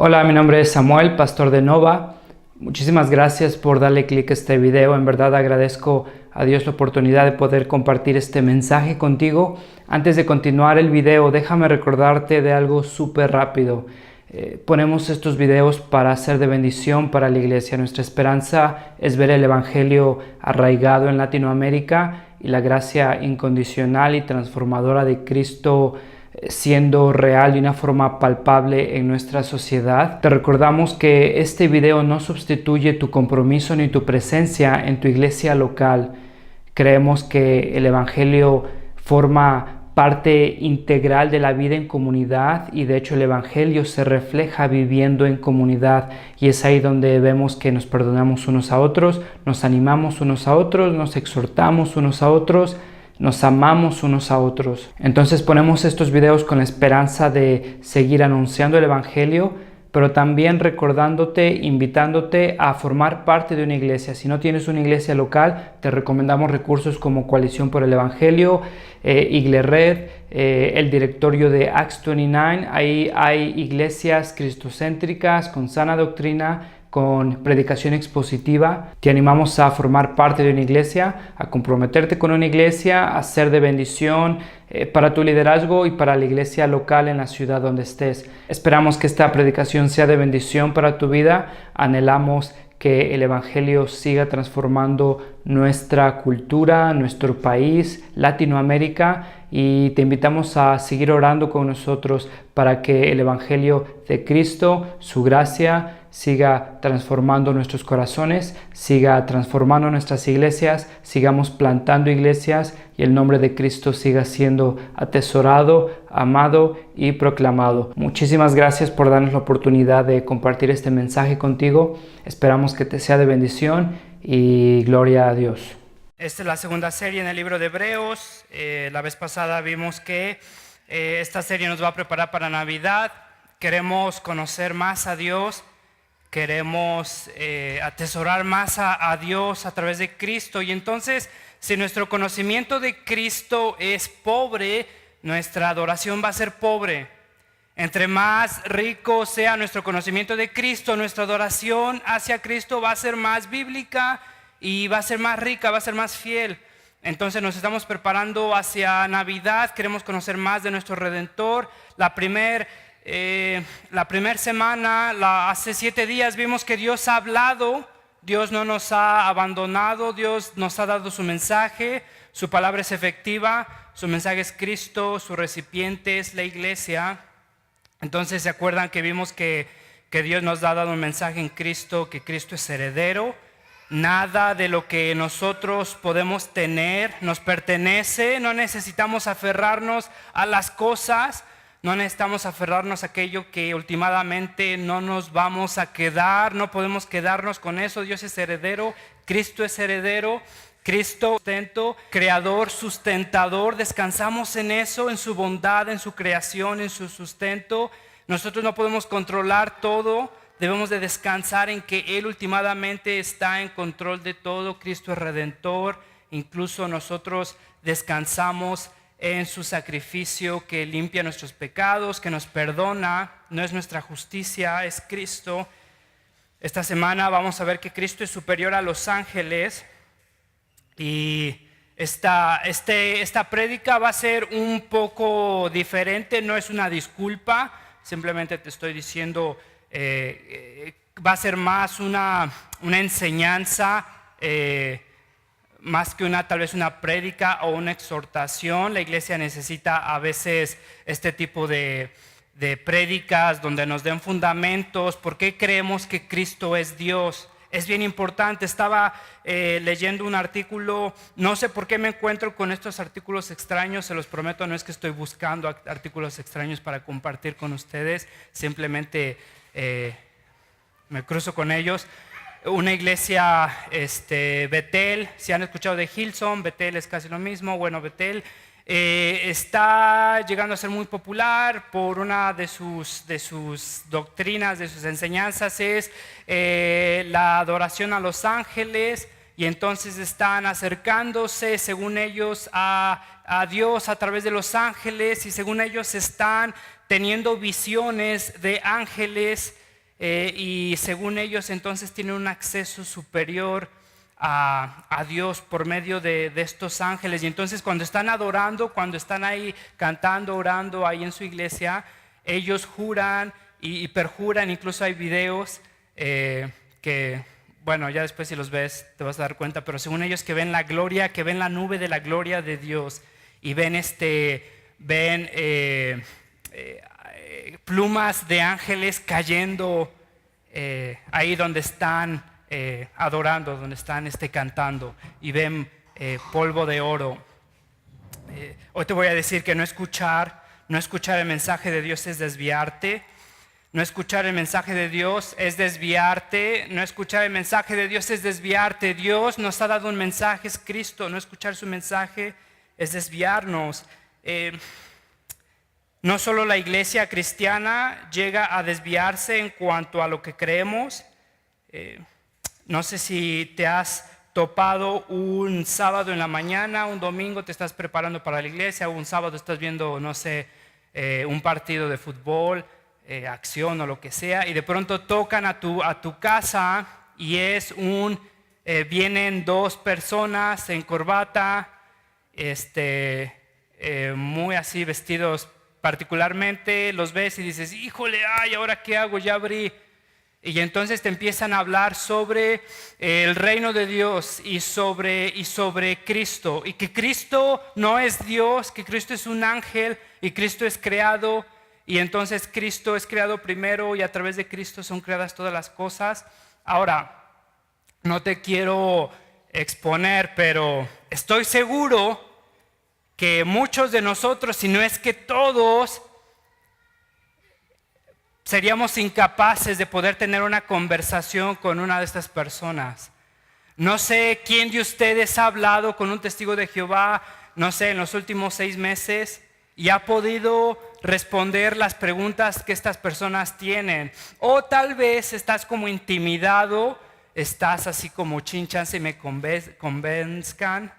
Hola, mi nombre es Samuel, pastor de Nova. Muchísimas gracias por darle clic a este video. En verdad agradezco a Dios la oportunidad de poder compartir este mensaje contigo. Antes de continuar el video, déjame recordarte de algo súper rápido. Ponemos estos videos para ser de bendición para la iglesia. Nuestra esperanza es ver el evangelio arraigado en Latinoamérica y la gracia incondicional y transformadora de Cristo siendo real de una forma palpable en nuestra sociedad. Te recordamos que este video no sustituye tu compromiso ni tu presencia en tu iglesia local. Creemos que el evangelio forma parte integral de la vida en comunidad y de hecho el evangelio se refleja viviendo en comunidad, y es ahí donde vemos que nos perdonamos unos a otros, nos animamos unos a otros, nos exhortamos unos a otros, nos amamos unos a otros. Entonces ponemos estos videos con la esperanza de seguir anunciando el evangelio, pero también recordándote, invitándote a formar parte de una iglesia. Si no tienes una iglesia local, te recomendamos recursos como Coalición por el Evangelio, Iglered, el directorio de Acts 29. Ahí hay iglesias cristocéntricas con sana doctrina, con predicación expositiva. Te animamos a formar parte de una iglesia, a comprometerte con una iglesia, a ser de bendición para tu liderazgo y para la iglesia local en la ciudad donde estés. Esperamos que esta predicación sea de bendición para tu vida. Anhelamos que el evangelio siga transformando nuestra cultura, nuestro país, Latinoamérica, y te invitamos a seguir orando con nosotros para que el evangelio de Cristo, su gracia, siga transformando nuestros corazones, siga transformando nuestras iglesias, sigamos plantando iglesias y el nombre de Cristo siga siendo atesorado, amado y proclamado. Muchísimas gracias por darnos la oportunidad de compartir este mensaje contigo. Esperamos que te sea de bendición y gloria a Dios. Esta es la segunda serie en el libro de Hebreos. La vez pasada vimos que esta serie nos va a preparar para Navidad. Queremos conocer más a Dios. Queremos atesorar más a Dios a través de Cristo. Y entonces, si nuestro conocimiento de Cristo es pobre, nuestra adoración va a ser pobre. Entre más rico sea nuestro conocimiento de Cristo, nuestra adoración hacia Cristo va a ser más bíblica y va a ser más rica, va a ser más fiel. Entonces nos estamos preparando hacia Navidad. Queremos conocer más de nuestro Redentor. La primera semana, hace 7 días, vimos que Dios ha hablado. Dios no nos ha abandonado. Dios nos ha dado su mensaje. Su palabra es efectiva. Su mensaje es Cristo. Su recipiente es la iglesia. Entonces, ¿se acuerdan que vimos que Dios nos ha dado un mensaje en Cristo? Que Cristo es heredero. Nada de lo que nosotros podemos tener nos pertenece. No necesitamos aferrarnos a las cosas. No necesitamos aferrarnos a aquello que últimamente no nos vamos a quedar. No podemos quedarnos con eso. Dios es heredero. Cristo es heredero. Cristo sustento, creador, sustentador. Descansamos en eso, en su bondad, en su creación, en su sustento. Nosotros no podemos controlar todo. Debemos de descansar en que Él últimamente está en control de todo. Cristo es redentor. Incluso nosotros descansamos en su sacrificio que limpia nuestros pecados, que nos perdona. No es nuestra justicia, es Cristo. Esta semana vamos a ver que Cristo es superior a los ángeles. Y esta prédica va a ser un poco diferente. No es una disculpa, simplemente te estoy diciendo, va a ser más una enseñanza, más que tal vez una prédica o una exhortación. La iglesia necesita a veces este tipo de prédicas donde nos den fundamentos. ¿Por qué creemos que Cristo es Dios? Es bien importante. Estaba leyendo un artículo. No sé por qué me encuentro con estos artículos extraños. Se los prometo, no es que estoy buscando artículos extraños para compartir con ustedes. Simplemente me cruzo con ellos. Una iglesia, Betel. Si han escuchado de Hillsong, Betel es casi lo mismo. Bueno, Betel está llegando a ser muy popular por una de sus doctrinas, de sus enseñanzas, es la adoración a los ángeles. Y entonces están acercándose, según ellos, a Dios a través de los ángeles, y según ellos están teniendo visiones de ángeles y según ellos entonces tienen un acceso superior a Dios por medio de estos ángeles. Y entonces cuando están adorando, cuando están ahí cantando, orando ahí en su iglesia, ellos juran y perjuran. Incluso hay videos que, bueno, ya después si los ves te vas a dar cuenta, pero según ellos que ven la gloria, que ven la nube de la gloria de Dios y ven plumas de ángeles cayendo ahí donde están adorando, donde están cantando, y ven polvo de oro. Hoy te voy a decir que no escuchar el mensaje de Dios es desviarte. No escuchar el mensaje de Dios es desviarte. No escuchar el mensaje de Dios es desviarte. Dios nos ha dado un mensaje, es Cristo. No escuchar su mensaje es desviarnos. No solo la iglesia cristiana llega a desviarse en cuanto a lo que creemos. No sé si te has topado un sábado en la mañana, un domingo te estás preparando para la iglesia, o un sábado estás viendo, no sé, un partido de fútbol, acción o lo que sea, y de pronto tocan a tu casa y vienen dos personas en corbata, muy así vestidos particularmente, los ves y dices, híjole, ay, ¿ahora qué hago? Ya abrí. Y entonces te empiezan a hablar sobre el reino de Dios y sobre Cristo. Y que Cristo no es Dios, que Cristo es un ángel y Cristo es creado. Y entonces Cristo es creado primero y a través de Cristo son creadas todas las cosas. Ahora, no te quiero exponer, pero estoy seguro que muchos de nosotros, si no es que todos, seríamos incapaces de poder tener una conversación con una de estas personas. No sé quién de ustedes ha hablado con un testigo de Jehová, no sé, en los últimos 6 meses y ha podido responder las preguntas que estas personas tienen. O tal vez estás como intimidado, estás así como chance y me convenzcan.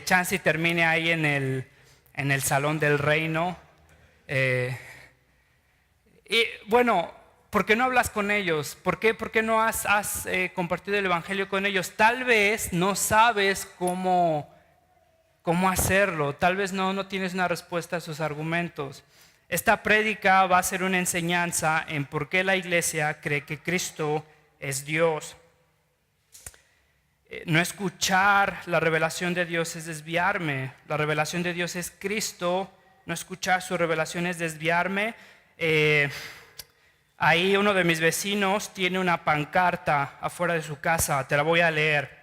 Chance y termine ahí en el salón del reino. Y bueno, ¿por qué no hablas con ellos? ¿Por qué no has compartido el evangelio con ellos? Tal vez no sabes cómo hacerlo. Tal vez no tienes una respuesta a sus argumentos. Esta prédica va a ser una enseñanza en por qué la iglesia cree que Cristo es Dios. No escuchar la revelación de Dios es desviarme. La revelación de Dios es Cristo. No escuchar su revelación es desviarme. Ahí uno de mis vecinos tiene una pancarta afuera de su casa. Te la voy a leer.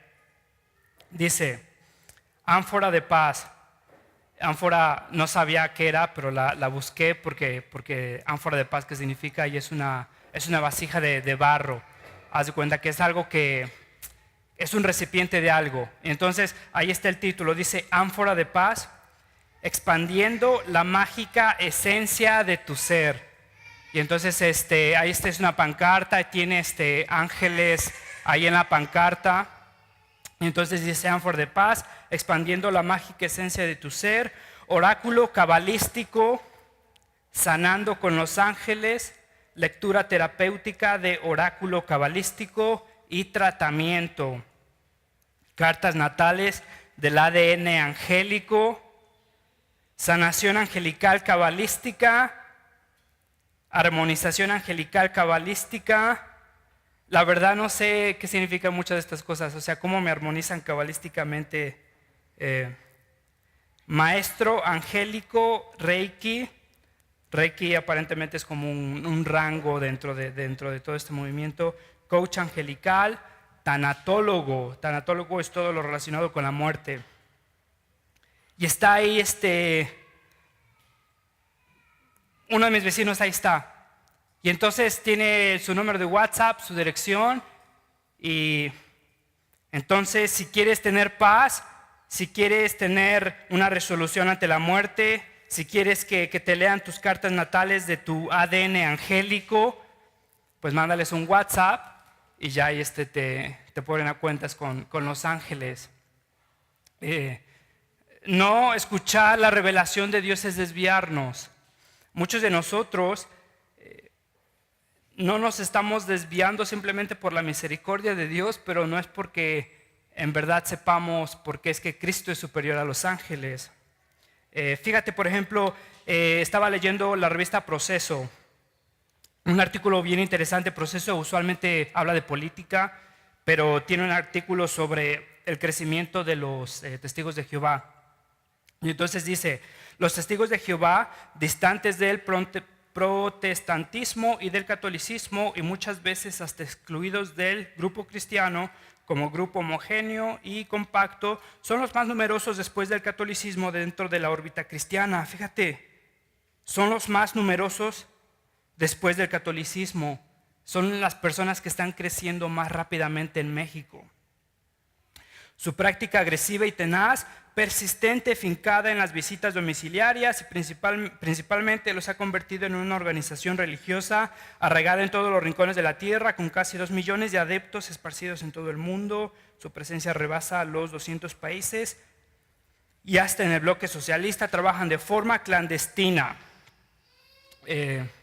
Dice: ánfora de paz. Ánfora no sabía qué era, pero la busqué porque ánfora de paz, ¿qué significa? Y es una vasija de barro. Haz de cuenta que es algo que es un recipiente de algo. Entonces ahí está el título, dice: ánfora de paz, expandiendo la mágica esencia de tu ser. Y entonces ahí es una pancarta, tiene ángeles ahí en la pancarta. Y entonces dice: ánfora de paz, expandiendo la mágica esencia de tu ser, oráculo cabalístico, sanando con los ángeles, lectura terapéutica de oráculo cabalístico y tratamiento, cartas natales del ADN angélico, sanación angelical cabalística, armonización angelical cabalística. La verdad no sé qué significan muchas de estas cosas, o sea, cómo me armonizan cabalísticamente. Maestro angélico, Reiki. Reiki aparentemente es como un rango dentro de todo este movimiento. Coach angelical, tanatólogo. Tanatólogo es todo lo relacionado con la muerte. Y está ahí uno de mis vecinos, ahí está. Y entonces tiene su número de WhatsApp, su dirección. Y entonces, si quieres tener paz, si quieres tener una resolución ante la muerte, si quieres que te lean tus cartas natales de tu ADN angélico, pues mándales un WhatsApp y ya ahí te ponen a cuentas con los ángeles. No escuchar la revelación de Dios es desviarnos. Muchos de nosotros no nos estamos desviando simplemente por la misericordia de Dios, pero no es porque en verdad sepamos por qué es que Cristo es superior a los ángeles. Fíjate, por ejemplo, estaba leyendo la revista Proceso, un artículo bien interesante. Proceso usualmente habla de política, pero tiene un artículo sobre el crecimiento de los testigos de Jehová. Y entonces dice: los testigos de Jehová, distantes del protestantismo y del catolicismo, y muchas veces hasta excluidos del grupo cristiano como grupo homogéneo y compacto, son los más numerosos después del catolicismo dentro de la órbita cristiana. Fíjate, son los más numerosos después del catolicismo. Son las personas que están creciendo más rápidamente en México. Su práctica agresiva y tenaz, persistente, fincada en las visitas domiciliarias y principalmente los ha convertido en una organización religiosa arraigada en todos los rincones de la tierra, con casi 2 millones de adeptos esparcidos en todo el mundo. Su presencia rebasa los 200 países y hasta en el bloque socialista trabajan de forma clandestina.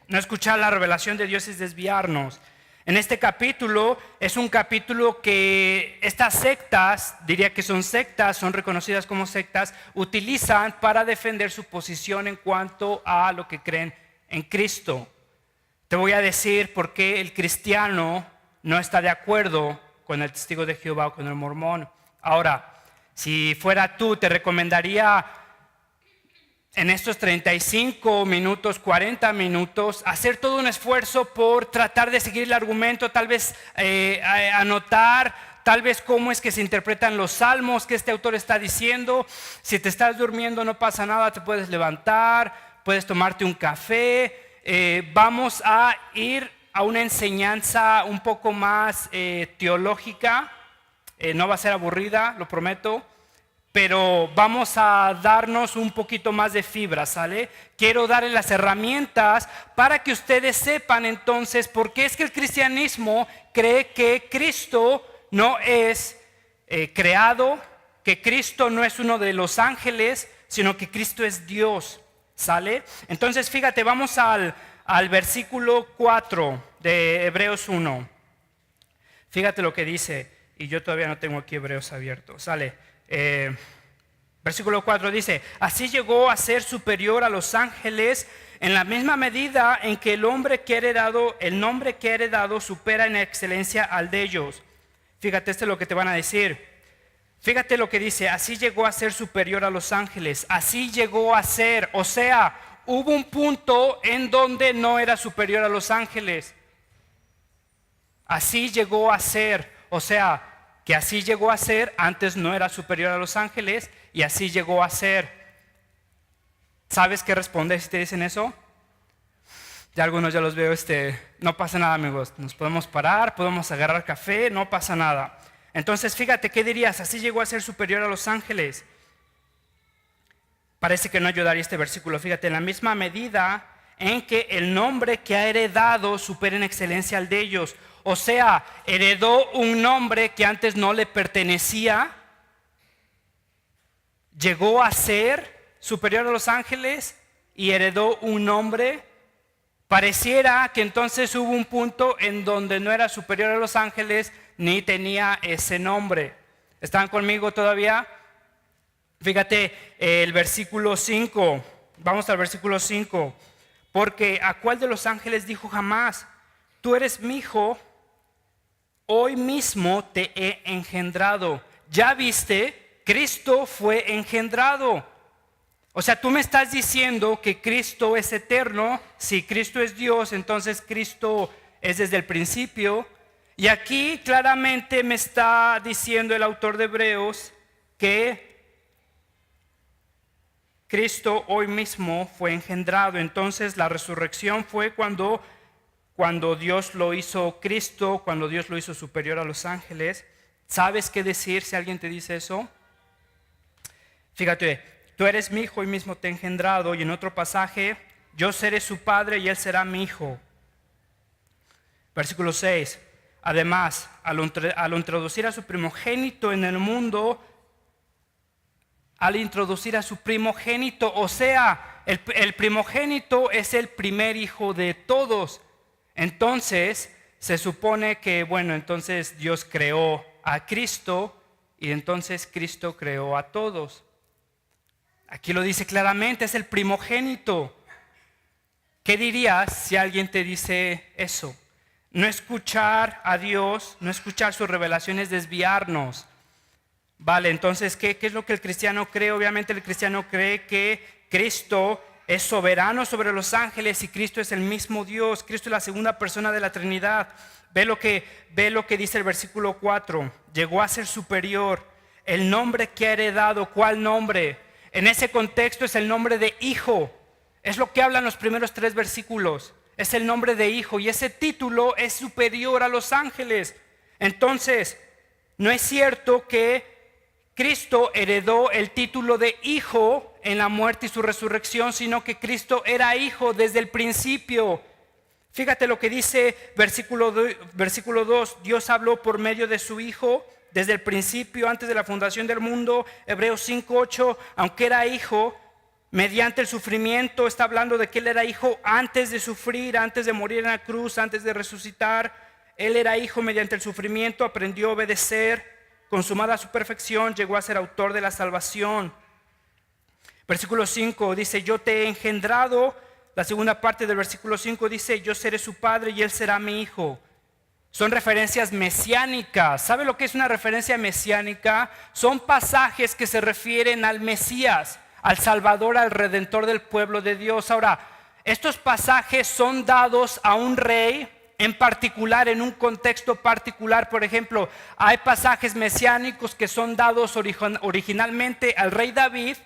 No escuchar la revelación de Dios es desviarnos. En este capítulo es un capítulo que estas sectas, diría que son sectas, son reconocidas como sectas, utilizan para defender su posición en cuanto a lo que creen en Cristo. Te voy a decir por qué el cristiano no está de acuerdo con el testigo de Jehová o con el mormón. Ahora, si fuera tú, te recomendaría en estos 35 minutos, 40 minutos, hacer todo un esfuerzo por tratar de seguir el argumento, tal vez anotar, tal vez cómo es que se interpretan los salmos, qué este autor está diciendo. Si te estás durmiendo no pasa nada, te puedes levantar, puedes tomarte un café. Vamos a ir a una enseñanza un poco más teológica, no va a ser aburrida, lo prometo. Pero vamos a darnos un poquito más de fibra, ¿sale? Quiero darles las herramientas para que ustedes sepan entonces por qué es que el cristianismo cree que Cristo no es creado, que Cristo no es uno de los ángeles, sino que Cristo es Dios, ¿sale? Entonces fíjate, vamos al versículo 4 de Hebreos 1. Fíjate lo que dice, y yo todavía no tengo aquí Hebreos abierto, ¿sale? Versículo 4 dice: así llegó a ser superior a los ángeles en la misma medida en que el nombre que ha heredado supera en excelencia al de ellos. Fíjate, esto es lo que te van a decir. Fíjate lo que dice: así llegó a ser superior a los ángeles. Así llegó a ser, o sea, hubo un punto en donde no era superior a los ángeles. Así llegó a ser, o sea, que así llegó a ser, antes no era superior a los ángeles y así llegó a ser. ¿Sabes qué responder si te dicen eso? Ya algunos ya los veo, no pasa nada, amigos, nos podemos parar, podemos agarrar café, no pasa nada. Entonces fíjate, ¿qué dirías? Así llegó a ser superior a los ángeles. Parece que no ayudaría este versículo. Fíjate, en la misma medida en que el nombre que ha heredado supera en excelencia al de ellos. O sea, heredó un nombre que antes no le pertenecía, llegó a ser superior a los ángeles y heredó un nombre. Pareciera que entonces hubo un punto en donde no era superior a los ángeles ni tenía ese nombre. ¿Están conmigo todavía? Fíjate el versículo 5, vamos al versículo 5. Porque ¿a cuál de los ángeles dijo jamás: tú eres mi hijo, hoy mismo te he engendrado? Ya viste, Cristo fue engendrado. O sea, tú me estás diciendo que Cristo es eterno. Si Cristo es Dios, entonces Cristo es desde el principio. Y aquí claramente me está diciendo el autor de Hebreos que Cristo hoy mismo fue engendrado. Entonces la resurrección fue cuando Dios lo hizo Cristo, cuando Dios lo hizo superior a los ángeles. ¿Sabes qué decir si alguien te dice eso? Fíjate, tú eres mi hijo, hoy mismo te he engendrado. Y en otro pasaje, yo seré su padre y él será mi hijo. Versículo 6. Además, al introducir a su primogénito en el mundo, o sea, el primogénito es el primer hijo de todos. Entonces se supone que, entonces Dios creó a Cristo y entonces Cristo creó a todos. Aquí lo dice claramente, es el primogénito. ¿Qué dirías si alguien te dice eso? No escuchar a Dios, no escuchar sus revelaciones, desviarnos. Vale, entonces, ¿qué es lo que el cristiano cree? Obviamente el cristiano cree que Cristo es soberano sobre los ángeles y Cristo es el mismo Dios. Cristo es la segunda persona de la Trinidad. Ve lo que dice el versículo 4. Llegó a ser superior. El nombre que ha heredado, ¿cuál nombre? En ese contexto es el nombre de hijo. Es lo que hablan los primeros 3 versículos. Es el nombre de hijo y ese título es superior a los ángeles. Entonces, no es cierto que Cristo heredó el título de hijo en la muerte y su resurrección, sino que Cristo era hijo desde el principio. Fíjate lo que dice versículo 2. Dios habló por medio de su hijo desde el principio, antes de la fundación del mundo. Hebreos 5:8, aunque era hijo, mediante el sufrimiento, está hablando de que Él era hijo antes de sufrir, antes de morir en la cruz, antes de resucitar. Él era hijo mediante el sufrimiento, aprendió a obedecer, consumada su perfección, llegó a ser autor de la salvación. Versículo 5 dice, yo te he engendrado. La segunda parte del versículo 5 dice, yo seré su padre y Él será mi hijo. Son referencias mesiánicas. ¿Sabe lo que es una referencia mesiánica? Son pasajes que se refieren al Mesías, al Salvador, al Redentor del pueblo de Dios. Ahora, estos pasajes son dados a un rey en particular, en un contexto particular. Por ejemplo, hay pasajes mesiánicos que son dados originalmente al rey David,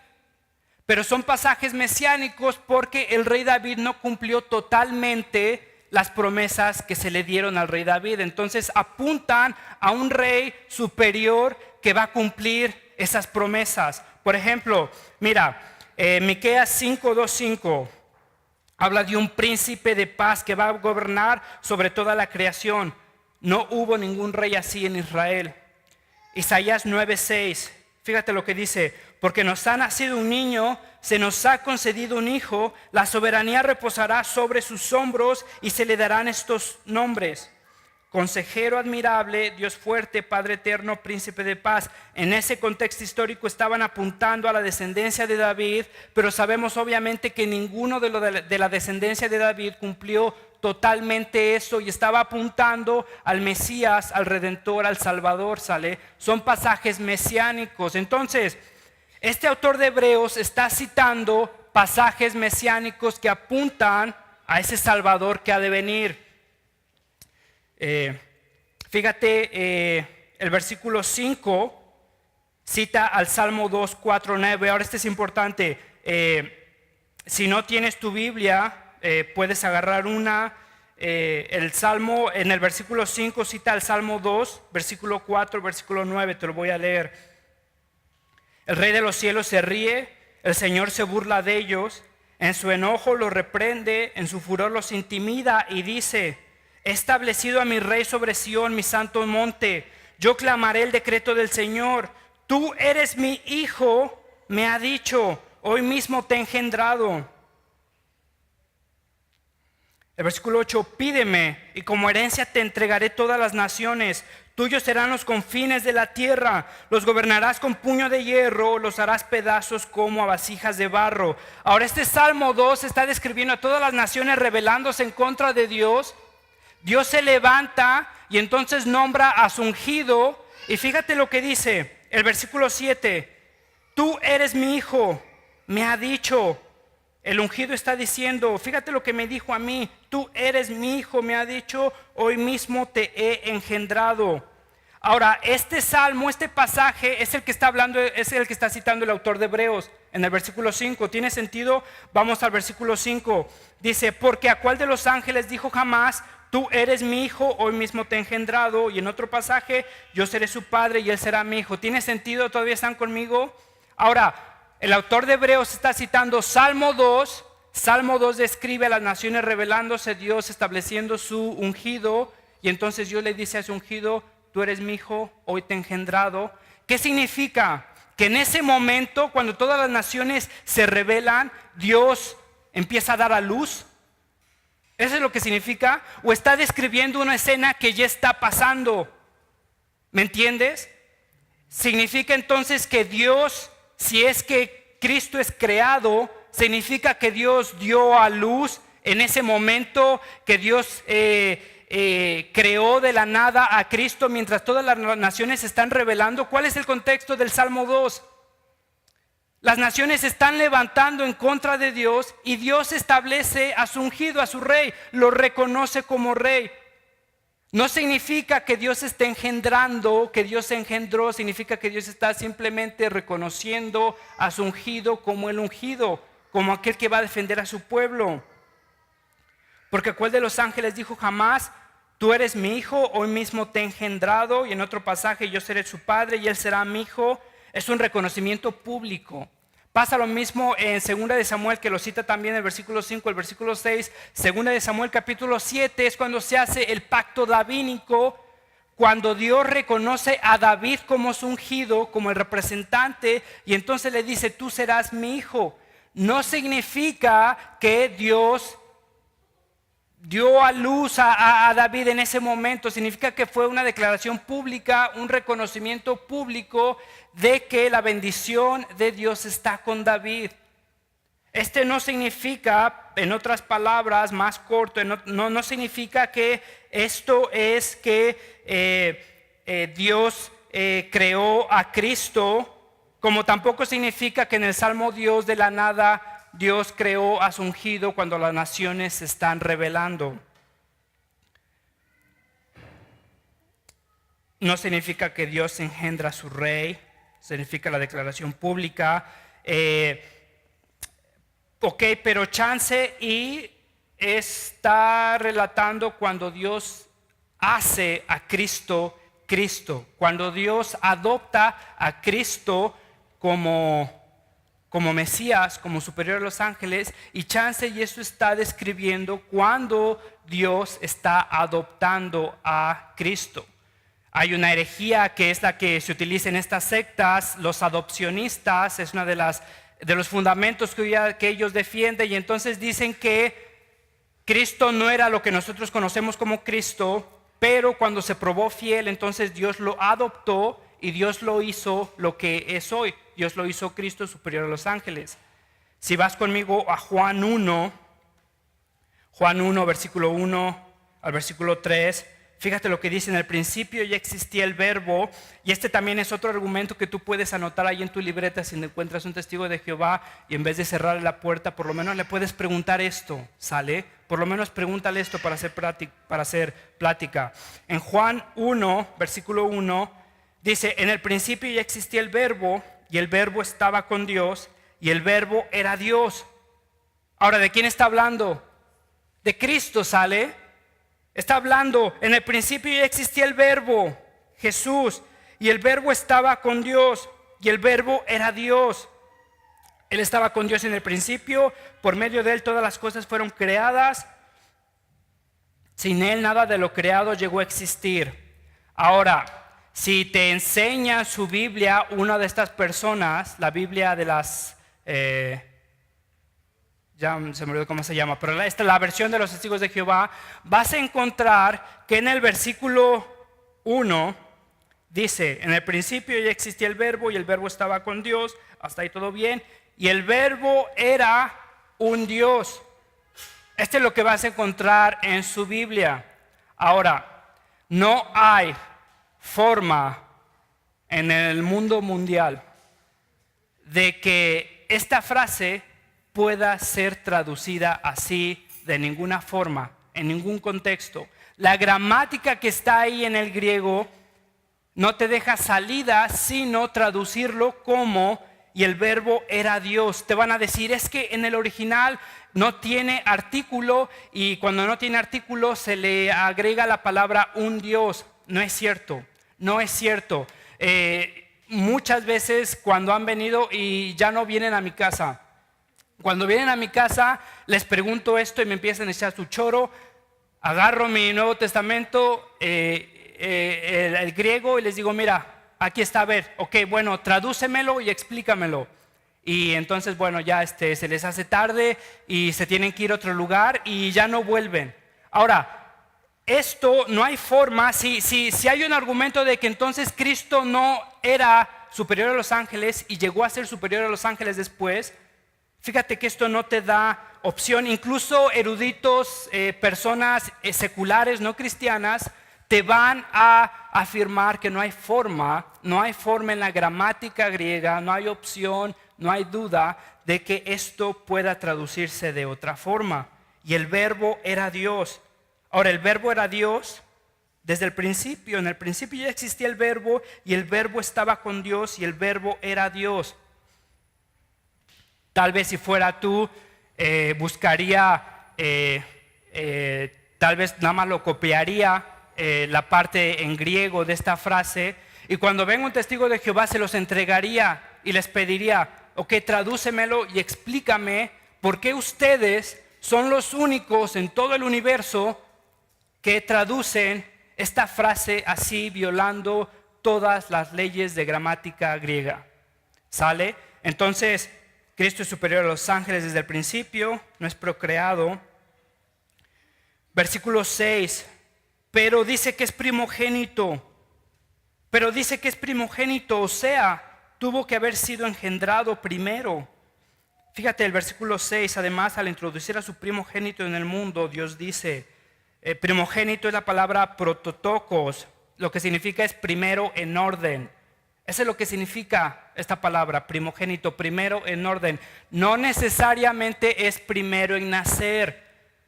pero son pasajes mesiánicos porque el rey David no cumplió totalmente las promesas que se le dieron al rey David. Entonces apuntan a un rey superior que va a cumplir esas promesas. Por ejemplo, mira, Miqueas 5:2-5 habla de un príncipe de paz que va a gobernar sobre toda la creación. No hubo ningún rey así en Israel. Isaías 9:6, fíjate lo que dice, porque nos ha nacido un niño, se nos ha concedido un hijo, la soberanía reposará sobre sus hombros y se le darán estos nombres: Consejero admirable, Dios fuerte, Padre eterno, Príncipe de paz. En ese contexto histórico estaban apuntando a la descendencia de David, pero sabemos obviamente que ninguno de la descendencia de David cumplió totalmente eso y estaba apuntando al Mesías, al Redentor, al Salvador, ¿sale? Son pasajes mesiánicos. Entonces, este autor de Hebreos está citando pasajes mesiánicos que apuntan a ese Salvador que ha de venir. Fíjate, el versículo 5 cita al Salmo 2:4-9. Ahora este es importante. Si no tienes tu Biblia, puedes agarrar una. El Salmo, en el versículo 5 cita al Salmo 2, versículo 4, versículo 9. Te lo voy a leer. El Rey de los cielos se ríe, el Señor se burla de ellos. En su enojo los reprende, en su furor los intimida y dice: he establecido a mi rey sobre Sión, mi santo monte. Yo clamaré el decreto del Señor. Tú eres mi hijo, me ha dicho, hoy mismo te he engendrado. El versículo 8, pídeme y como herencia te entregaré todas las naciones. Tuyos serán los confines de la tierra. Los gobernarás con puño de hierro, los harás pedazos como a vasijas de barro. Ahora este Salmo 2 está describiendo a todas las naciones rebelándose en contra de Dios. Dios se levanta y entonces nombra a su ungido. Y fíjate lo que dice el versículo 7. Tú eres mi hijo, me ha dicho. El ungido está diciendo, fíjate lo que me dijo a mí. Tú eres mi hijo, me ha dicho, hoy mismo te he engendrado. Ahora, este salmo, este pasaje es el que está hablando, es el que está citando el autor de Hebreos en el versículo 5. ¿Tiene sentido? Vamos al versículo 5. Dice, porque a cuál de los ángeles dijo jamás: tú eres mi hijo, hoy mismo te he engendrado? Y en otro pasaje, yo seré su padre y él será mi hijo. ¿Tiene sentido? ¿Todavía están conmigo? Ahora, el autor de Hebreos está citando Salmo 2. Salmo 2 describe a las naciones revelándose, Dios estableciendo su ungido. Y entonces Dios le dice a su ungido: tú eres mi hijo, hoy te he engendrado. ¿Qué significa? Que en ese momento, cuando todas las naciones se rebelan, Dios empieza a dar a luz. ¿Eso es lo que significa? ¿O está describiendo una escena que ya está pasando? ¿Me entiendes? Significa entonces que Dios, si es que Cristo es creado, significa que Dios dio a luz en ese momento, que Dios creó de la nada a Cristo mientras todas las naciones se están rebelando. ¿Cuál es el contexto del Salmo 2? Las naciones se están levantando en contra de Dios y Dios establece a su ungido, a su rey, lo reconoce como rey. No significa que Dios esté engendrando, que Dios se engendró, significa que Dios está simplemente reconociendo a su ungido como el ungido, como aquel que va a defender a su pueblo. Porque ¿cuál de los ángeles dijo jamás: tú eres mi hijo, hoy mismo te he engendrado? Y en otro pasaje: yo seré su padre y él será mi hijo. Es un reconocimiento público. Pasa lo mismo en 2 de Samuel, que lo cita también el versículo 5, el versículo 6. 2 de Samuel capítulo 7 es cuando se hace el pacto davínico, cuando Dios reconoce a David como su ungido, como el representante, y entonces le dice: tú serás mi hijo. No significa que Dios dio a luz a David en ese momento. Significa que fue una declaración pública, un reconocimiento público de que la bendición de Dios está con David. No significa, en otras palabras, más corto, no significa que esto es que Dios creó a Cristo, como tampoco significa que en el Salmo Dios de la nada Dios creó a su ungido cuando las naciones se están rebelando. No significa que Dios engendra a su rey, significa la declaración pública. Pero chance y está relatando cuando Dios hace a Cristo Cristo, cuando Dios adopta a Cristo como Mesías, como superior a los ángeles, y chance y eso está describiendo cuando Dios está adoptando a Cristo. Hay una herejía que es la que se utiliza en estas sectas, los adopcionistas, es una de los fundamentos que ellos defienden, y entonces dicen que Cristo no era lo que nosotros conocemos como Cristo, pero cuando se probó fiel, entonces Dios lo adoptó y Dios lo hizo lo que es hoy. Dios lo hizo Cristo superior a los ángeles. Si vas conmigo a Juan 1, versículo 1 al versículo 3, fíjate lo que dice: en el principio ya existía el verbo. Y este también es otro argumento que tú puedes anotar ahí en tu libreta si encuentras un testigo de Jehová y en vez de cerrarle la puerta, por lo menos le puedes preguntar esto, ¿sale? Por lo menos pregúntale esto para hacer plática. En Juan 1, versículo 1, dice: en el principio ya existía el verbo, y el verbo estaba con Dios, y el verbo era Dios. Ahora, ¿de quién está hablando? De Cristo, ¿sale? Está hablando: en el principio ya existía el verbo, Jesús, y el verbo estaba con Dios, y el verbo era Dios. Él estaba con Dios en el principio, por medio de él todas las cosas fueron creadas. Sin él nada de lo creado llegó a existir. Ahora, si te enseña su Biblia una de estas personas, la Biblia de las... ya se me olvidó cómo se llama, pero esta es la versión de los testigos de Jehová, vas a encontrar que en el versículo 1 dice: en el principio ya existía el verbo y el verbo estaba con Dios, hasta ahí todo bien, y el verbo era un Dios. Esto es lo que vas a encontrar en su Biblia. Ahora, no hay forma en el mundo mundial de que esta frase pueda ser traducida así de ninguna forma, en ningún contexto. La gramática que está ahí en el griego no te deja salida sino traducirlo como: y el verbo era Dios. Te van a decir: es que en el original no tiene artículo, y cuando no tiene artículo se le agrega la palabra un Dios. No es cierto, no es cierto. Muchas veces cuando han venido y ya no vienen a mi casa, cuando vienen a mi casa les pregunto esto y me empiezan a echar su choro, agarro mi Nuevo Testamento, el griego, y les digo: mira, aquí está, a ver, ok, bueno, tradúcemelo y explícamelo. y entonces, bueno, ya se les hace tarde y se tienen que ir a otro lugar y ya no vuelven. Ahora, esto no hay forma, si hay un argumento de que entonces Cristo no era superior a los ángeles y llegó a ser superior a los ángeles después, fíjate que esto no te da opción. Incluso eruditos, personas seculares, no cristianas, te van a afirmar que no hay forma en la gramática griega, no hay opción, no hay duda de que esto pueda traducirse de otra forma. Y el verbo era Dios. Ahora, el verbo era Dios desde el principio. En el principio ya existía el verbo y el verbo estaba con Dios y el verbo era Dios. Tal vez si fuera tú, buscaría, tal vez nada más lo copiaría, la parte en griego de esta frase, y cuando venga un testigo de Jehová se los entregaría y les pediría, ok, tradúcemelo y explícame por qué ustedes son los únicos en todo el universo que traducen esta frase así, violando todas las leyes de gramática griega. ¿Sale? Entonces, Cristo es superior a los ángeles desde el principio, no es procreado. Versículo 6, pero dice que es primogénito, o sea, tuvo que haber sido engendrado primero. Fíjate el versículo 6, además al introducir a su primogénito en el mundo, Dios dice, primogénito es la palabra prototokos, lo que significa es primero en orden. Eso es lo que significa esta palabra, primogénito, primero en orden. No necesariamente es primero en nacer.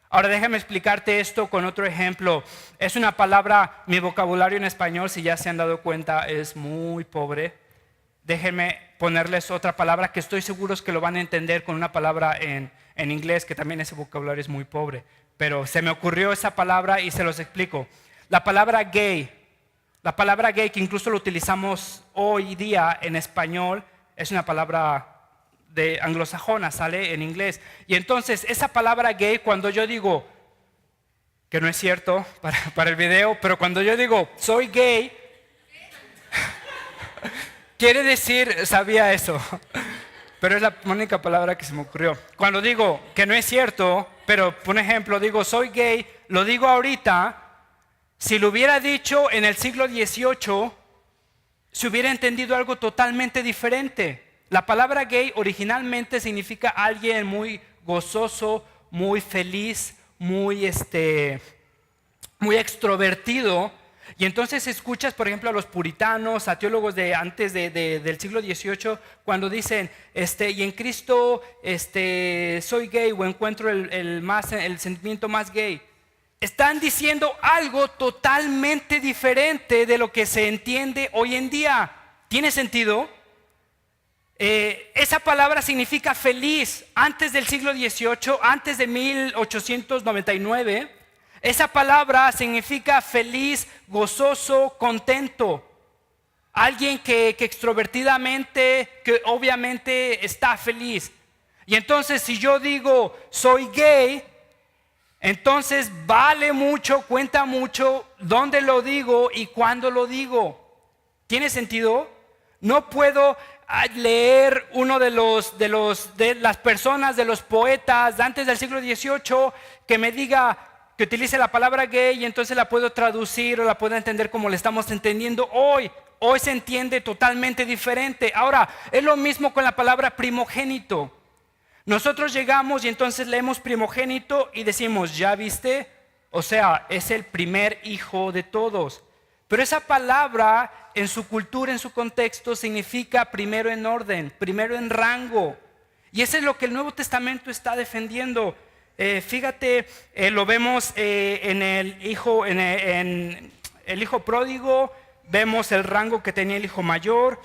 Ahora déjame explicarte esto con otro ejemplo. Es una palabra, mi vocabulario en español, si ya se han dado cuenta, es muy pobre. Déjenme ponerles otra palabra que estoy seguro que lo van a entender con una palabra en inglés, que también ese vocabulario es muy pobre. Pero se me ocurrió esa palabra y se los explico. La palabra gay, que incluso lo utilizamos hoy día en español, es una palabra de anglosajona, sale en inglés. Y entonces esa palabra gay, cuando yo digo, que no es cierto para el video, pero cuando yo digo soy gay, quiere decir, sabía eso, pero es la única palabra que se me ocurrió. Cuando digo que no es cierto, pero por ejemplo digo soy gay, lo digo ahorita. Si lo hubiera dicho en el siglo XVIII, se hubiera entendido algo totalmente diferente. La palabra gay originalmente significa alguien muy gozoso, muy feliz, muy extrovertido. Y entonces escuchas, por ejemplo, a los puritanos, a teólogos de antes del siglo XVIII, cuando dicen, y en Cristo soy gay o encuentro el sentimiento más gay. Están diciendo algo totalmente diferente de lo que se entiende hoy en día. ¿Tiene sentido? Esa palabra significa feliz. Antes del siglo XVIII, antes de 1899, esa palabra significa feliz, gozoso, contento. Alguien que extrovertidamente, que obviamente está feliz. Y entonces si yo digo soy gay, entonces vale mucho, cuenta mucho dónde lo digo y cuándo lo digo. ¿Tiene sentido? No puedo leer uno de las personas, de los poetas de antes del siglo XVIII que me diga, que utilice la palabra gay y entonces la puedo traducir o la puedo entender como le estamos entendiendo hoy. Hoy se entiende totalmente diferente. Ahora, es lo mismo con la palabra primogénito. Nosotros llegamos y entonces leemos primogénito y decimos, ¿ya viste? O sea, es el primer hijo de todos. Pero esa palabra en su cultura, en su contexto, significa primero en orden, primero en rango. Y eso es lo que el Nuevo Testamento está defendiendo. Fíjate, lo vemos en el hijo pródigo, vemos el rango que tenía el hijo mayor.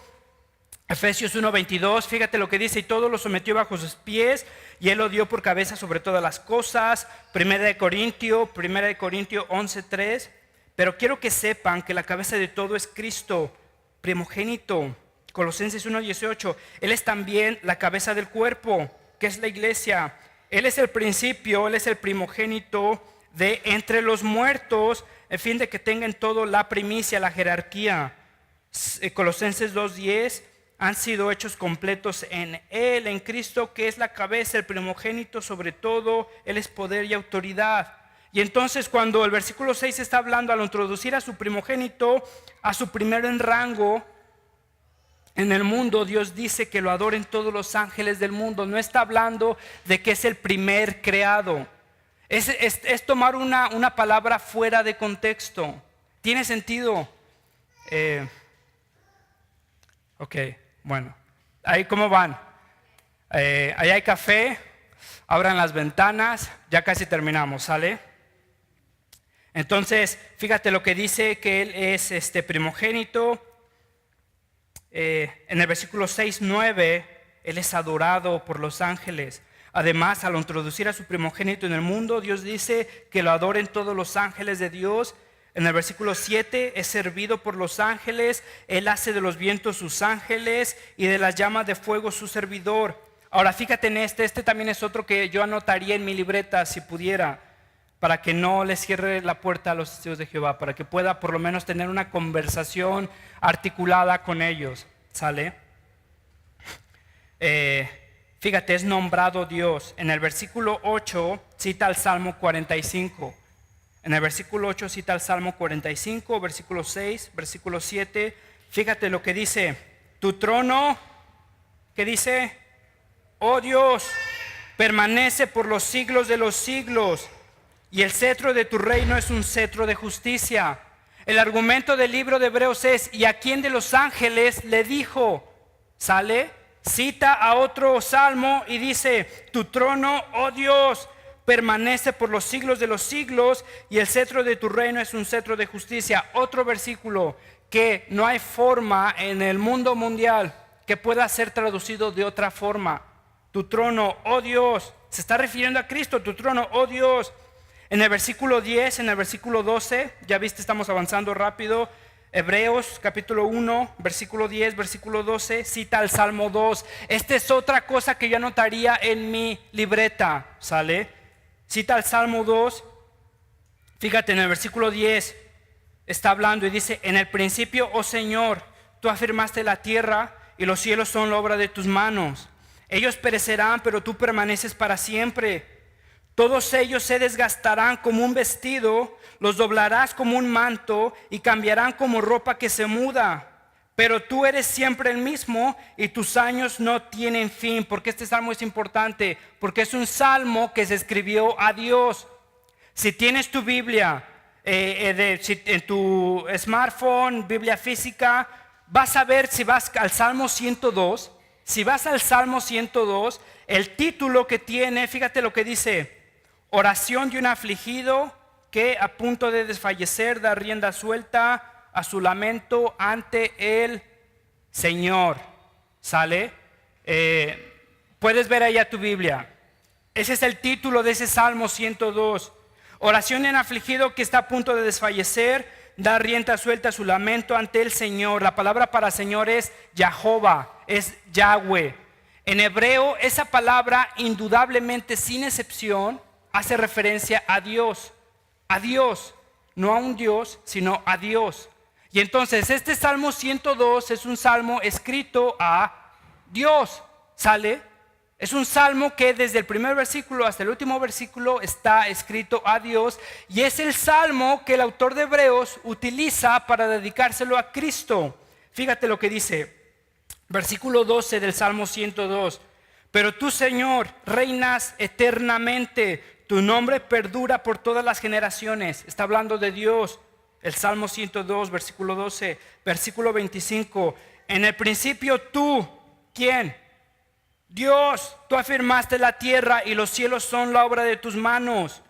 Efesios 1:22, fíjate lo que dice, y todo lo sometió bajo sus pies, y él lo dio por cabeza sobre todas las cosas. Primera de Corintios 11:3, pero quiero que sepan que la cabeza de todo es Cristo, primogénito. Colosenses 1:18, él es también la cabeza del cuerpo, que es la iglesia. Él es el principio, él es el primogénito de entre los muertos, a fin de que tengan todo la primicia, la jerarquía. Colosenses 2:10, han sido hechos completos en Él, en Cristo, que es la cabeza, el primogénito sobre todo. Él es poder y autoridad. Y entonces cuando el versículo 6 está hablando, al introducir a su primogénito, a su primero en rango en el mundo, Dios dice que lo adoren todos los ángeles del mundo. No está hablando de que es el primer creado. Es tomar una palabra fuera de contexto. ¿Tiene sentido? Ok, bueno. Ahí, ¿cómo van? Ahí hay café. Abran las ventanas. Ya casi terminamos, ¿sale? Entonces, fíjate lo que dice, que Él es primogénito. En el versículo 6-9, Él es adorado por los ángeles. Además, al introducir a su primogénito en el mundo, Dios dice que lo adoren todos los ángeles de Dios. En el versículo 7, es servido por los ángeles. Él hace de los vientos sus ángeles y de las llamas de fuego su servidor. Ahora fíjate en este también es otro que yo anotaría en mi libreta si pudiera, para que no les cierre la puerta a los testigos de Jehová, para que pueda por lo menos tener una conversación articulada con ellos, ¿sale? Fíjate, es nombrado Dios. En el versículo 8 cita el Salmo 45. En el versículo 8 cita el Salmo 45, versículo 6, versículo 7. Fíjate lo que dice: tu trono, ¿qué dice? Oh Dios, permanece por los siglos de los siglos, y el cetro de tu reino es un cetro de justicia. El argumento del libro de Hebreos es: ¿y a quién de los ángeles le dijo? ¿Sale? Cita a otro salmo y dice: tu trono, oh Dios, permanece por los siglos de los siglos, y el cetro de tu reino es un cetro de justicia. Otro versículo que no hay forma en el mundo mundial que pueda ser traducido de otra forma. Tu trono, oh Dios, se está refiriendo a Cristo. Tu trono, oh Dios. En el versículo 10, en el versículo 12, ya viste, estamos avanzando rápido. Hebreos capítulo 1, versículo 10, versículo 12, cita el Salmo 2. Esta es otra cosa que yo anotaría en mi libreta, ¿sale? Cita el Salmo 2. Fíjate, en el versículo 10 está hablando y dice: en el principio, oh Señor, tú afirmaste la tierra y los cielos son la obra de tus manos. Ellos perecerán, pero tú permaneces para siempre. Todos ellos se desgastarán como un vestido, los doblarás como un manto y cambiarán como ropa que se muda. Pero tú eres siempre el mismo y tus años no tienen fin. Porque este salmo es importante, porque es un salmo que se escribió a Dios. Si tienes tu Biblia en tu smartphone, Biblia física, vas a ver, si vas al Salmo 102, si vas al Salmo 102, el título que tiene, fíjate lo que dice: oración de un afligido que a punto de desfallecer da rienda suelta a su lamento ante el Señor. ¿Sale? Puedes ver ahí a tu Biblia. Ese es el título de ese Salmo 102. Oración de un afligido que está a punto de desfallecer, da rienda suelta a su lamento ante el Señor. La palabra para Señor es Jehová, es Yahweh. En hebreo, esa palabra indudablemente, sin excepción, hace referencia a Dios. A Dios, no a un Dios, sino a Dios. Y entonces este Salmo 102 es un salmo escrito a Dios, ¿sale? Es un salmo que desde el primer versículo hasta el último versículo está escrito a Dios, y es el salmo que el autor de Hebreos utiliza para dedicárselo a Cristo. Fíjate lo que dice, versículo 12 del Salmo 102. Pero tú, Señor, reinas eternamente, tu nombre perdura por todas las generaciones. Está hablando de Dios. El Salmo 102, versículo 12, versículo 25. En el principio tú, ¿quién? Dios, tú afirmaste la tierra y los cielos son la obra de tus manos.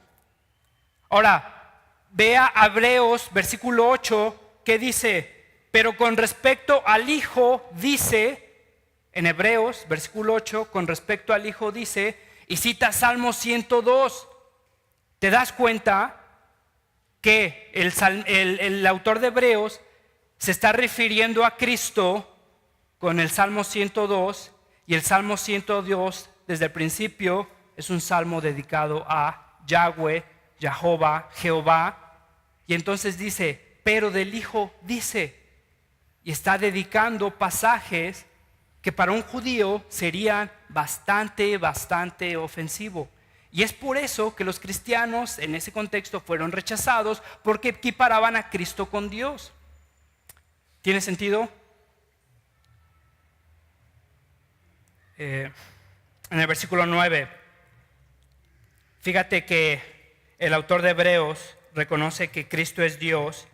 Ahora, vea Hebreos, versículo 8, que dice: pero con respecto al Hijo dice, en Hebreos, versículo 8, con respecto al Hijo dice, y cita Salmo 102. ¿Te das cuenta que el autor de Hebreos se está refiriendo a Cristo con el Salmo 102? Y el Salmo 102 desde el principio es un salmo dedicado a Yahweh, Jehová. Y entonces dice, pero del Hijo dice, y está dedicando pasajes que para un judío serían bastante ofensivo. Y es por eso que los cristianos en ese contexto fueron rechazados, porque equiparaban a Cristo con Dios. ¿Tiene sentido? En el versículo 9, fíjate que el autor de Hebreos reconoce que Cristo es Dios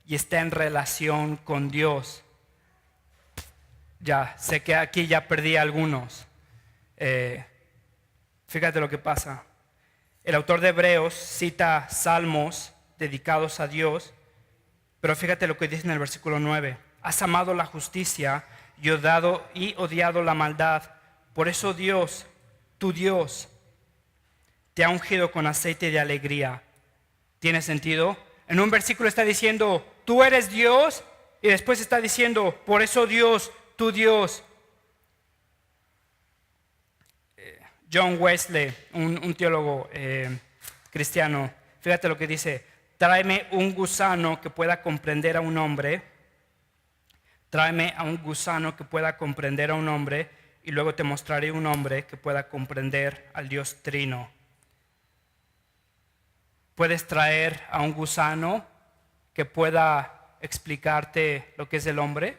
y está en relación con Dios. Ya, sé que aquí ya perdí a algunos. Fíjate lo que pasa. El autor de Hebreos cita salmos dedicados a Dios, pero fíjate lo que dice en el versículo 9. Has amado la justicia y odiado la maldad. Por eso Dios, tu Dios, te ha ungido con aceite de alegría. ¿Tiene sentido? En un versículo está diciendo, tú eres Dios, y después está diciendo, por eso Dios, tu Dios. John Wesley, un teólogo cristiano, fíjate lo que dice: tráeme un gusano que pueda comprender a un hombre, tráeme a un gusano que pueda comprender a un hombre, y luego te mostraré un hombre que pueda comprender al Dios Trino. ¿Puedes traer a un gusano que pueda explicarte lo que es el hombre?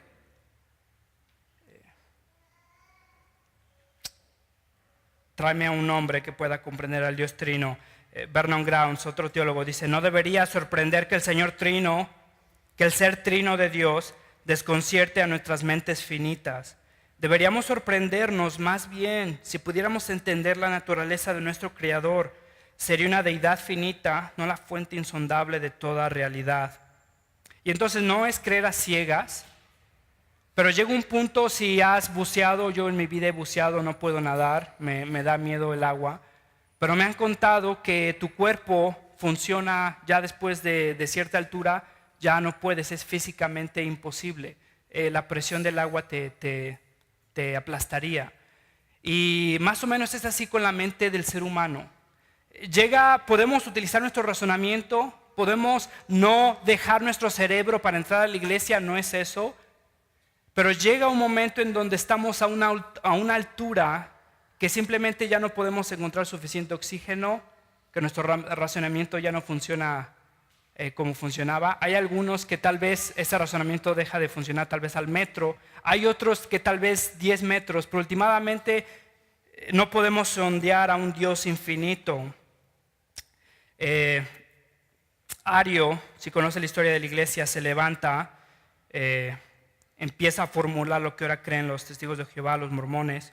Tráeme a un hombre que pueda comprender al Dios Trino. Vernon Grounds, otro teólogo, dice: no debería sorprender que el Señor Trino, que el ser trino de Dios desconcierte a nuestras mentes finitas. Deberíamos sorprendernos más bien si pudiéramos entender la naturaleza de nuestro Creador. Sería una deidad finita, no la fuente insondable de toda realidad. Y entonces no es creer a ciegas, pero llega un punto, si has buceado, yo en mi vida he buceado, no puedo nadar, me da miedo el agua, pero me han contado que tu cuerpo funciona ya después de cierta altura, ya no puedes, es físicamente imposible. La presión del agua te aplastaría. Y más o menos es así con la mente del ser humano. Podemos utilizar nuestro razonamiento, podemos no dejar nuestro cerebro para entrar a la iglesia, no es eso, pero llega un momento en donde estamos a una altura que simplemente ya no podemos encontrar suficiente oxígeno, que nuestro razonamiento ya no funciona como funcionaba. Hay algunos que tal vez ese razonamiento deja de funcionar tal vez al metro, hay otros que tal vez 10 metros, pero últimamente no podemos sondear a un Dios infinito. Ario, si conoce la historia de la iglesia, se levanta, empieza a formular lo que ahora creen los testigos de Jehová, los mormones,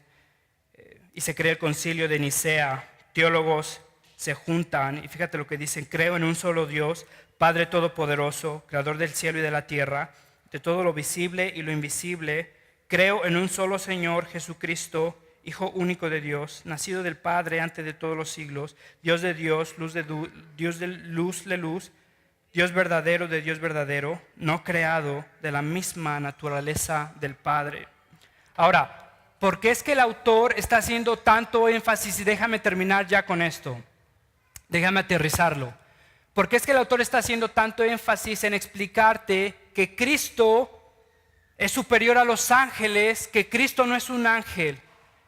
y se crea el concilio de Nicea. Teólogos se juntan y fíjate lo que dicen: creo en un solo Dios, Padre Todopoderoso, Creador del cielo y de la tierra, de todo lo visible y lo invisible. Creo en un solo Señor, Jesucristo, Hijo único de Dios, nacido del Padre antes de todos los siglos, Dios de Dios, Dios de luz, Dios verdadero de Dios verdadero, no creado, de la misma naturaleza del Padre. Ahora, ¿por qué es que el autor está haciendo tanto énfasis? Y déjame terminar ya con esto, déjame aterrizarlo. ¿Por qué es que el autor está haciendo tanto énfasis en explicarte que Cristo es superior a los ángeles, que Cristo no es un ángel?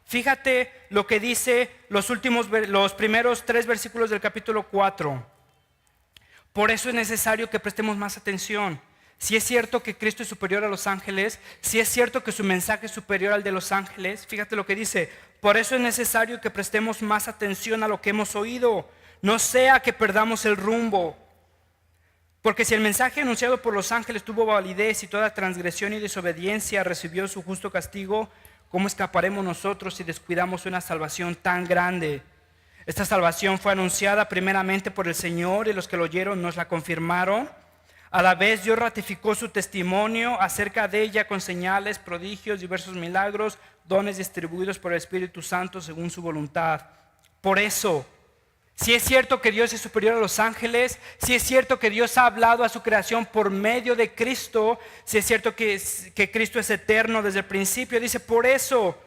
Fíjate lo que dice los primeros 3 versículos del capítulo 4. Por eso es necesario que prestemos más atención. Si es cierto que Cristo es superior a los ángeles, si es cierto que su mensaje es superior al de los ángeles, fíjate lo que dice: por eso es necesario que prestemos más atención a lo que hemos oído, no sea que perdamos el rumbo. Porque si el mensaje anunciado por los ángeles tuvo validez y toda transgresión y desobediencia recibió su justo castigo, ¿cómo escaparemos nosotros si descuidamos una salvación tan grande? Esta salvación fue anunciada primeramente por el Señor, y los que lo oyeron nos la confirmaron. A la vez Dios ratificó su testimonio acerca de ella con señales, prodigios, diversos milagros, dones distribuidos por el Espíritu Santo según su voluntad. Por eso, si es cierto que Dios es superior a los ángeles, si es cierto que Dios ha hablado a su creación por medio de Cristo, si es cierto que Cristo es eterno desde el principio, dice: por eso,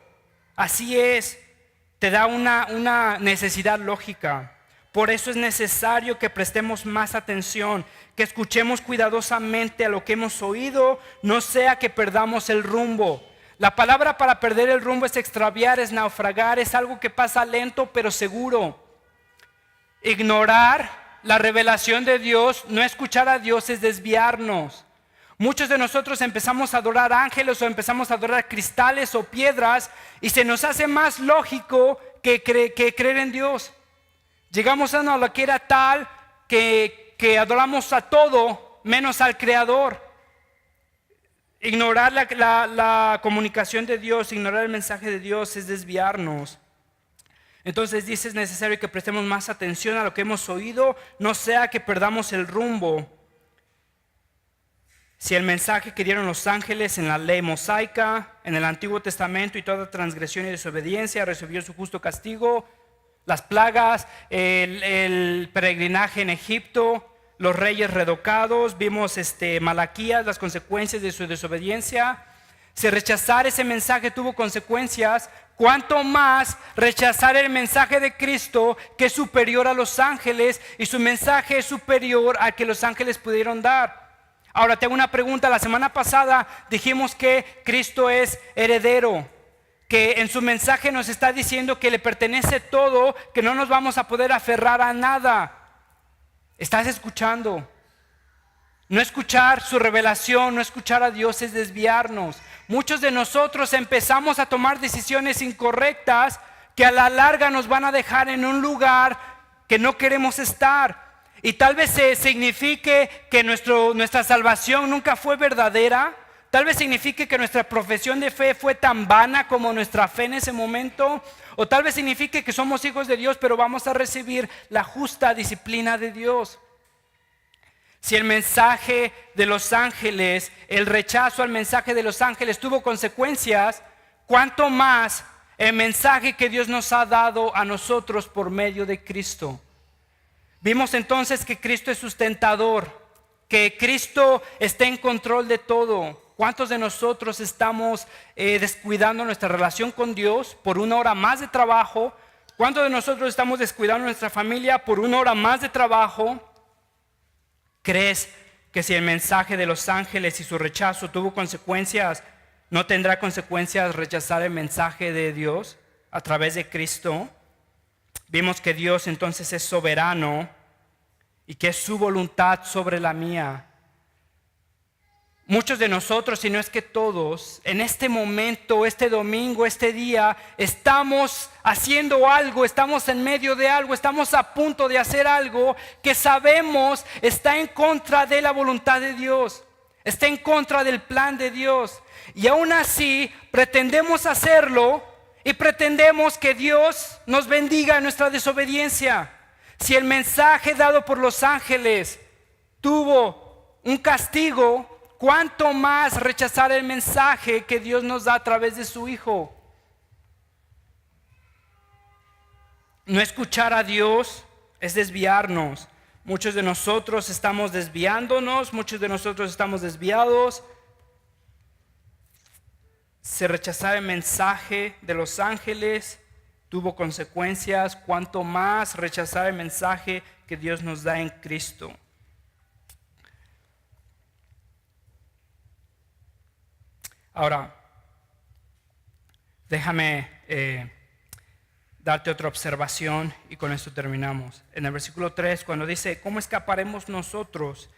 así es, te da una necesidad lógica. Por eso es necesario que prestemos más atención, que escuchemos cuidadosamente a lo que hemos oído, no sea que perdamos el rumbo. La palabra para perder el rumbo es extraviar, es naufragar, es algo que pasa lento pero seguro. Ignorar la revelación de Dios, no escuchar a Dios, es desviarnos. Muchos de nosotros empezamos a adorar ángeles o empezamos a adorar cristales o piedras y se nos hace más lógico que creer en Dios. Llegamos a una loquera tal que adoramos a todo menos al Creador. Ignorar la comunicación de Dios, ignorar el mensaje de Dios es desviarnos. Entonces dice, es necesario que prestemos más atención a lo que hemos oído, no sea que perdamos el rumbo. Si el mensaje que dieron los ángeles en la ley mosaica, en el Antiguo Testamento y toda transgresión y desobediencia recibió su justo castigo, las plagas, el peregrinaje en Egipto, los reyes redocados, vimos Malaquías, las consecuencias de su desobediencia. Si rechazar ese mensaje tuvo consecuencias, ¿cuánto más rechazar el mensaje de Cristo, que es superior a los ángeles y su mensaje es superior al que los ángeles pudieron dar? Ahora tengo una pregunta. La semana pasada dijimos que Cristo es heredero, que en su mensaje nos está diciendo que le pertenece todo, que no nos vamos a poder aferrar a nada. ¿Estás escuchando? No escuchar su revelación, no escuchar a Dios es desviarnos. Muchos de nosotros empezamos a tomar decisiones incorrectas que a la larga nos van a dejar en un lugar que no queremos estar. Y tal vez signifique que nuestra salvación nunca fue verdadera. Tal vez signifique que nuestra profesión de fe fue tan vana como nuestra fe en ese momento. O tal vez signifique que somos hijos de Dios, pero vamos a recibir la justa disciplina de Dios. Si el mensaje de los ángeles, el rechazo al mensaje de los ángeles tuvo consecuencias, ¿cuánto más el mensaje que Dios nos ha dado a nosotros por medio de Cristo? Vimos entonces que Cristo es sustentador, que Cristo está en control de todo. ¿Cuántos de nosotros estamos descuidando nuestra relación con Dios por una hora más de trabajo? ¿Cuántos de nosotros estamos descuidando nuestra familia por una hora más de trabajo? ¿Crees que si el mensaje de los ángeles y su rechazo tuvo consecuencias, no tendrá consecuencias rechazar el mensaje de Dios a través de Cristo? Vimos que Dios entonces es soberano y que es su voluntad sobre la mía. Muchos de nosotros, si no es que todos, en este momento, este domingo, este día, estamos haciendo algo, estamos en medio de algo, estamos a punto de hacer algo que sabemos está en contra de la voluntad de Dios, está en contra del plan de Dios. Y aún así pretendemos hacerlo y pretendemos que Dios nos bendiga en nuestra desobediencia. Si el mensaje dado por los ángeles tuvo un castigo, ¿cuánto más rechazar el mensaje que Dios nos da a través de su Hijo? No escuchar a Dios es desviarnos. Muchos de nosotros estamos desviándonos, muchos de nosotros estamos desviados. Si rechazar el mensaje de los ángeles tuvo consecuencias, ¿cuánto más rechazar el mensaje que Dios nos da en Cristo? Ahora, déjame darte otra observación y con esto terminamos. En el versículo 3, cuando dice, ¿cómo escaparemos nosotros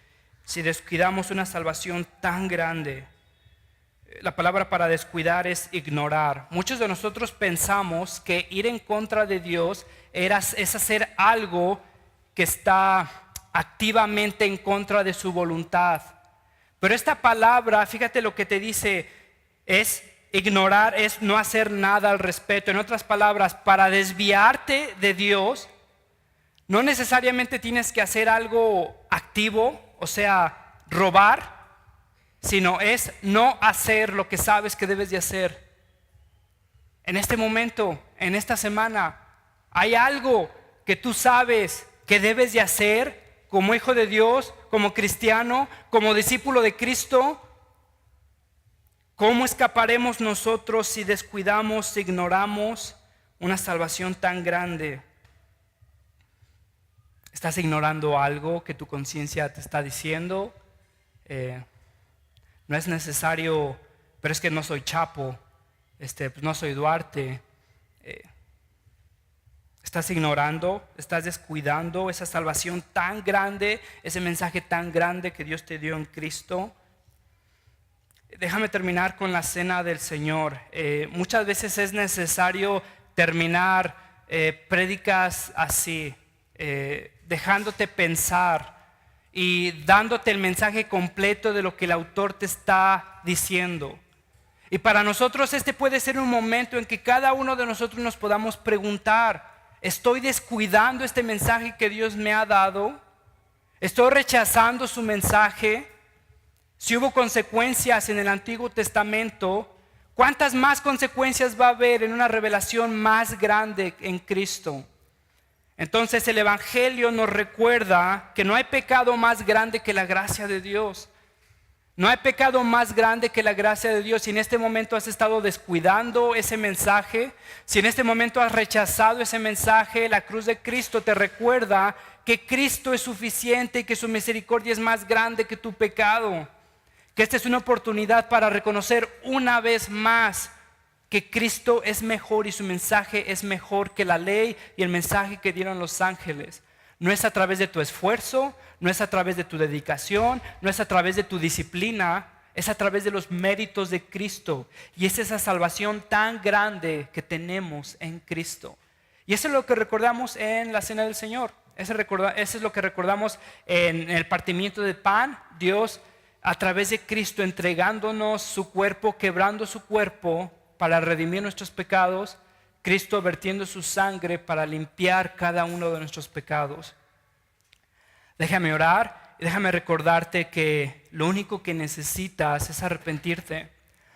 si descuidamos una salvación tan grande? La palabra para descuidar es ignorar. Muchos de nosotros pensamos que ir en contra de Dios es hacer algo que está activamente en contra de su voluntad. Pero esta palabra, fíjate lo que te dice, es ignorar, es no hacer nada al respecto. En otras palabras, para desviarte de Dios, no necesariamente tienes que hacer algo activo, o sea, robar, sino es no hacer lo que sabes que debes de hacer. En este momento, en esta semana, hay algo que tú sabes que debes de hacer como hijo de Dios, como cristiano, como discípulo de Cristo. ¿Cómo escaparemos nosotros si descuidamos, si ignoramos una salvación tan grande? ¿Estás ignorando algo que tu conciencia te está diciendo? No es necesario, pero es que no soy chapo, pues no soy Duarte. Estás ignorando, estás descuidando esa salvación tan grande, ese mensaje tan grande que Dios te dio en Cristo. Déjame terminar con la cena del Señor. Muchas veces es necesario terminar prédicas así, dejándote pensar y dándote el mensaje completo de lo que el autor te está diciendo. Y para nosotros este puede ser un momento en que cada uno de nosotros nos podamos preguntar: ¿estoy descuidando este mensaje que Dios me ha dado? ¿Estoy rechazando su mensaje? Si hubo consecuencias en el Antiguo Testamento, ¿cuántas más consecuencias va a haber en una revelación más grande en Cristo? Entonces el Evangelio nos recuerda que no hay pecado más grande que la gracia de Dios. No hay pecado más grande que la gracia de Dios. Si en este momento has estado descuidando ese mensaje, si en este momento has rechazado ese mensaje, la cruz de Cristo te recuerda que Cristo es suficiente y que su misericordia es más grande que tu pecado. Que esta es una oportunidad para reconocer una vez más que Cristo es mejor y su mensaje es mejor que la ley y el mensaje que dieron los ángeles. No es a través de tu esfuerzo, no es a través de tu dedicación, no es a través de tu disciplina, es a través de los méritos de Cristo. Y es esa salvación tan grande que tenemos en Cristo. Y eso es lo que recordamos en la cena del Señor. Eso es lo que recordamos en el partimiento del pan. Dios, a través de Cristo, entregándonos su cuerpo, quebrando su cuerpo para redimir nuestros pecados. Cristo vertiendo su sangre para limpiar cada uno de nuestros pecados. Déjame orar y déjame recordarte que lo único que necesitas es arrepentirte.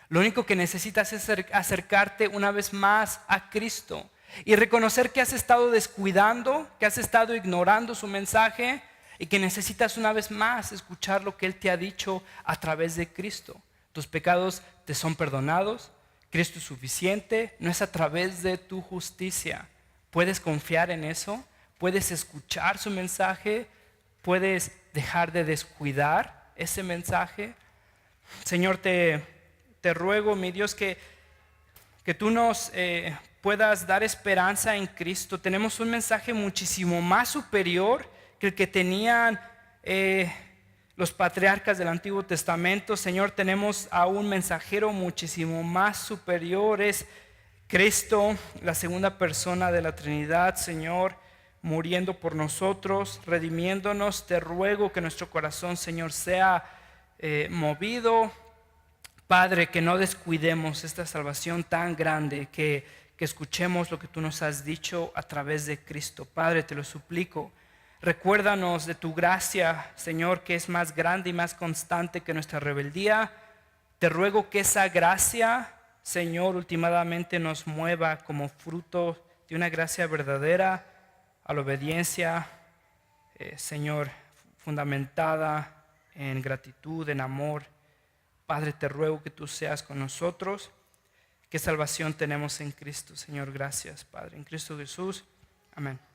Lo único que necesitas es acercarte una vez más a Cristo y reconocer que has estado descuidando, que has estado ignorando su mensaje y que necesitas una vez más escuchar lo que Él te ha dicho a través de Cristo. Tus pecados te son perdonados. Cristo es suficiente, no es a través de tu justicia. Puedes confiar en eso, puedes escuchar su mensaje, puedes dejar de descuidar ese mensaje. Señor, te ruego, mi Dios, que tú nos puedas dar esperanza en Cristo. Tenemos un mensaje muchísimo más superior que el que tenían los patriarcas del Antiguo Testamento. Señor, tenemos a un mensajero muchísimo más superior, es Cristo, la segunda persona de la Trinidad, Señor, muriendo por nosotros, redimiéndonos. Te ruego que nuestro corazón, Señor, sea movido. Padre, que no descuidemos esta salvación tan grande, que escuchemos lo que tú nos has dicho a través de Cristo. Padre, te lo suplico. Recuérdanos de tu gracia, Señor, que es más grande y más constante que nuestra rebeldía. Te ruego que esa gracia, Señor, últimamente nos mueva como fruto de una gracia verdadera a la obediencia, Señor, fundamentada en gratitud, en amor. Padre, te ruego que tú seas con nosotros. Qué salvación tenemos en Cristo, Señor. Gracias, Padre. En Cristo Jesús. Amén.